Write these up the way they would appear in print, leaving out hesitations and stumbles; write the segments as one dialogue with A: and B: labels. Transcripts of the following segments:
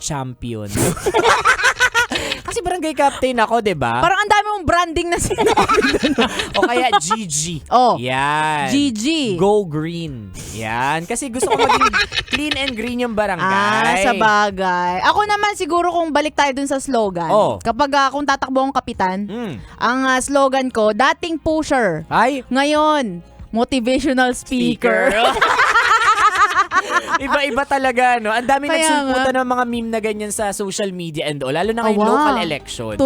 A: champion. Kasi barangay captain ako, diba?
B: Parang ang dami mong branding na sinabi.
A: O kaya GG.
B: Oh.
A: Yan.
B: GG.
A: Go green. Yan. Kasi gusto ko maging clean and green yung barangay.
B: Sa bagay. Ako naman siguro kung balik tayo dun sa slogan. Kapag kung tatakbo akong kapitan, ang slogan ko, dating pusher.
A: Ay.
B: Ngayon, motivational speaker.
A: Iba-iba talaga, no? Ang dami
B: Kaya
A: nagsulputan ng mga meme na ganyan sa social media and all. Lalo na ngayong local election.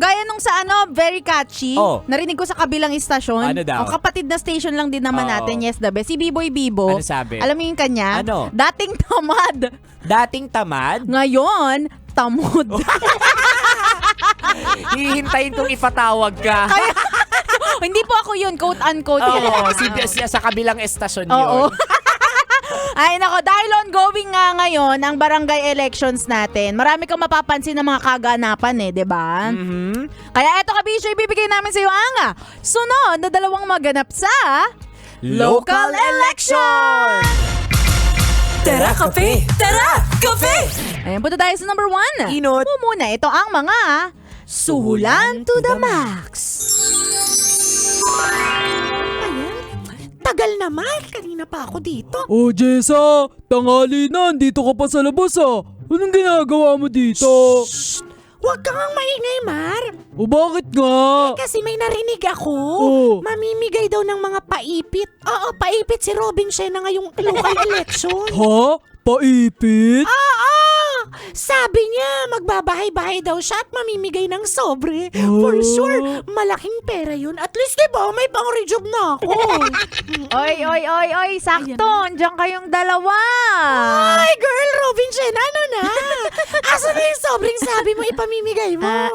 B: Gaya nung sa very catchy. Narinig ko sa kabilang istasyon.
A: Ano daw?
B: Ang kapatid na station lang din naman natin, Yes the Best. Si Biboy Bibo.
A: Ano sabi?
B: Alam mo yung kanya?
A: Ano?
B: Dating tamad.
A: Dating tamad?
B: Ngayon, tamod.
A: Hihintayin kong ipatawag ka.
B: Hindi po ako yun, quote-unquote.
A: Sa kabilang estasyon
B: Oo.
A: yun.
B: Ay nako, dahil ongoing nga ngayon ang barangay elections natin, marami kang mapapansin ng mga kaganapan 'di ba? Kaya eto kabisyo, ibibigay namin sa iyo ang sunod na 2 maganap sa
A: local election!
C: Tara, kape! Tara, kape!
B: Ayan, punta tayo sa number 1.
A: Inot.
B: Muna, ito ang mga suhulan to the max.
D: Tagal naman. Kanina pa ako dito.
E: Oh, Jessa, tanghali na. Dito ka pa sa labas Anong ginagawa mo dito?
D: Huwag kang maingay, Mar.
E: O bakit nga?
D: Kasi may narinig ako. Mamimigay daw ng mga paipit. Oo, paipit si Robin Shena ngayong local election.
E: Ha? Paipit?
D: Oo! Sabi niya, magbabahay-bahay daw siya at mamimigay ng sobre. For sure, malaking pera yun. At least, diba, may pang-rejob na ako.
B: Oy, sakto. Andiyan kayong dalawa.
D: Ay, girl, Robin Shena, ano na? Asa na yung sobrang sabi mo ipamimigay mo?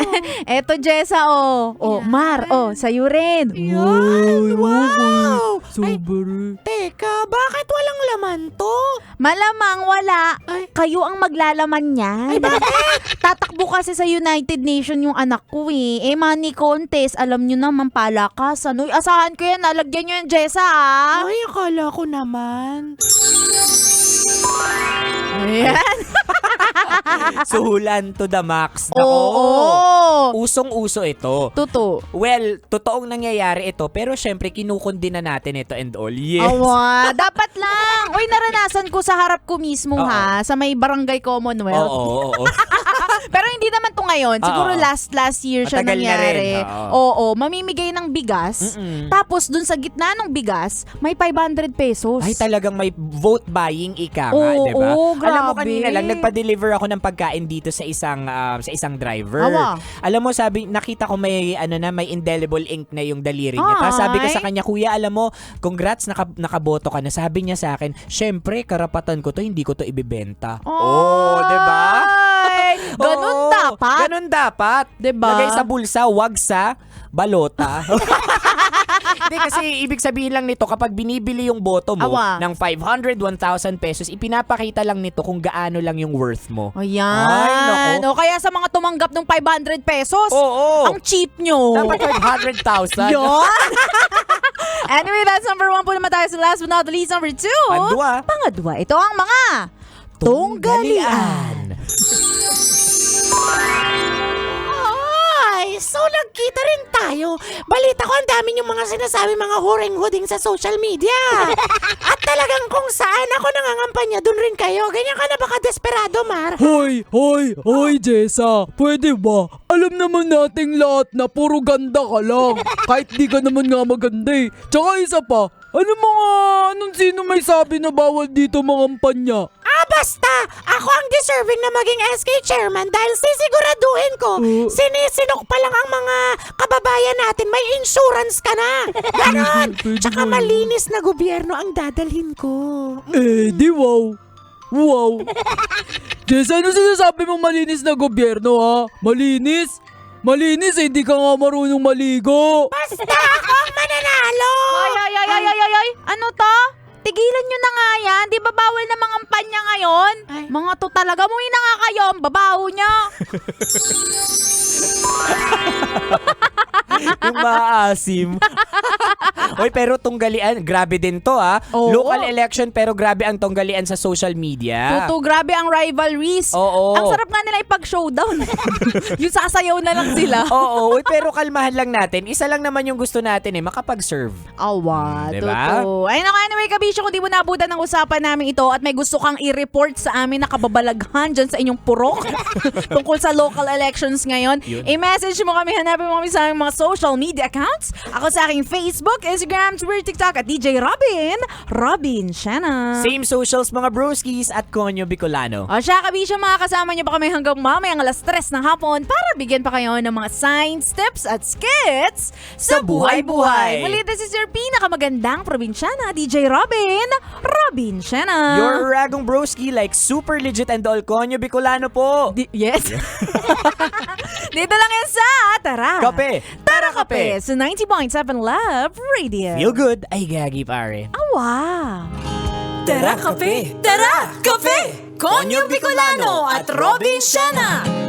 B: Eto, Jessa, Mar, sa'yo rin.
D: Yan, wow!
E: Sobre.
D: Teka, bakit walang laman to?
B: Malamang wala. Kayo ang maglalaman niyan.
D: Ay, bakit?
B: Tatakbo kasi sa United Nation yung anak ko money contest. Alam nyo naman, palakasan. Uy, asahan ko yan. Nalagyan nyo yan, Jessa,
D: Ay, akala ko naman.
B: Ayan.
A: Suhulan to the max. Nako.
B: Oo.
A: Usong-uso ito.
B: Totoo.
A: Well, totoong nangyayari ito, pero syempre kinukundi na natin ito and all. Yes.
B: Dapat lang. Uy, naranasan ko sa harap ko mismo sa may Barangay Commonwealth.
A: Oo.
B: Pero hindi naman to ngayon. Siguro last year siya
A: Matagal na
B: nangyari.
A: rin.
B: Mamimigay ng bigas. Tapos dun sa gitna ng bigas, may 500 pesos.
A: Ay, talagang may vote buying ika nga, diba?
B: Grabe.
A: Alam mo, kanina lang, nagpa-deliver ako ng pagkain dito sa isang driver. Alam mo, nakita ko may indelible ink na yung daliri niya. Tapos sabi ko sa kanya, kuya, alam mo, congrats, nakaboto ka na. Sabi niya sa akin, syempre, karapatan ko to, hindi ko to ibibenta. Diba? Ganun dapat.
B: Diba?
A: Lagay sa bulsa, wag sa balota. Hindi, kasi ibig sabihin lang nito, kapag binibili yung boto mo ng 500, 1,000 pesos, ipinapakita lang nito kung gaano lang yung worth mo.
B: Ayan.
A: Ay, naku.
B: Kaya sa mga tumanggap ng 500 pesos, ang cheap nyo.
A: Dapat 500,000.
B: Yun. Anyway, that's number 1 po naman tayo sa last but not the least, number 2. Pangadwa, ito ang mga tunggalian.
D: So nagkita rin tayo. Balita ko ang dami yung mga sinasabi mga huring-huding sa social media. At talagang kung saan ako nangangampanya, dun rin kayo. Ganyan ka na baka desperado, Mar?
E: Hoy, Jessa. Pwede ba? Alam naman nating lahat na puro ganda ka lang. Kahit di ka naman nga maganda Tsaka isa pa, anong sino may sabi na bawal dito mangampanya?
D: Basta! Ako ang deserving na maging SK chairman dahil sisiguraduhin ko sinisinok pa lang ang mga kababayan natin. May insurance ka na. Ganon! Tsaka malinis na gobyerno ang dadalhin ko.
E: Di wow. Wow. Jessa, ano sinasabi mo malinis na gobyerno Malinis? Malinis hindi ka nga marunong maligo.
D: Basta ako ang mananalo!
B: Ay. Ano to? Tigilan nyo na nga yan. Di ba bawal na mangampanya ngayon? Mga to talaga. Muwi na nga kayo. Ang babaho nyo.
A: Yung maasim. Oy, pero tunggalian, grabe din to
B: Oo.
A: Local election pero grabe ang tunggalian sa social media.
B: Tutu, grabe ang rivalries.
A: Oo.
B: Ang sarap nga nila ipag-showdown. Yung sasayaw na lang sila.
A: Oo, uy, pero kalmahan lang natin. Isa lang naman yung gusto natin makapag-serve.
B: Awa,
A: Diba?
B: totoo. Ayun ako, anyway, kabisyo, kung di mo nabutan ng usapan namin ito at may gusto kang i-report sa amin na kababalaghan dyan sa inyong purok tungkol sa local elections ngayon, i-message mo kami, hanapin mo kami sa aming mga social media accounts. Ako sa aking Facebook, Instagram, Twitter, TikTok at DJ Robin Shanna.
A: Same socials mga broskies at Konyo Bicolano.
B: O siya, kabisyo, makakasama niyo pa kami hanggang mamayang 3:00 ng hapon para bigyan pa kayo ng mga signs, tips at skits sa buhay-buhay. Muli, this is your pinakamagandang probinsyana, DJ Robin Shanna.
A: Your ragong broski like super legit and all Konyo Bicolano po.
B: Yes. Dito lang yan sa Tara.
A: Kape.
B: Tara Kape sa 90.7 Love Radio.
A: Feel good. Ay, gagi pare.
B: Wow.
C: Tara Kape! Tara Kape! Konyo Bicolano at Robin Shanna!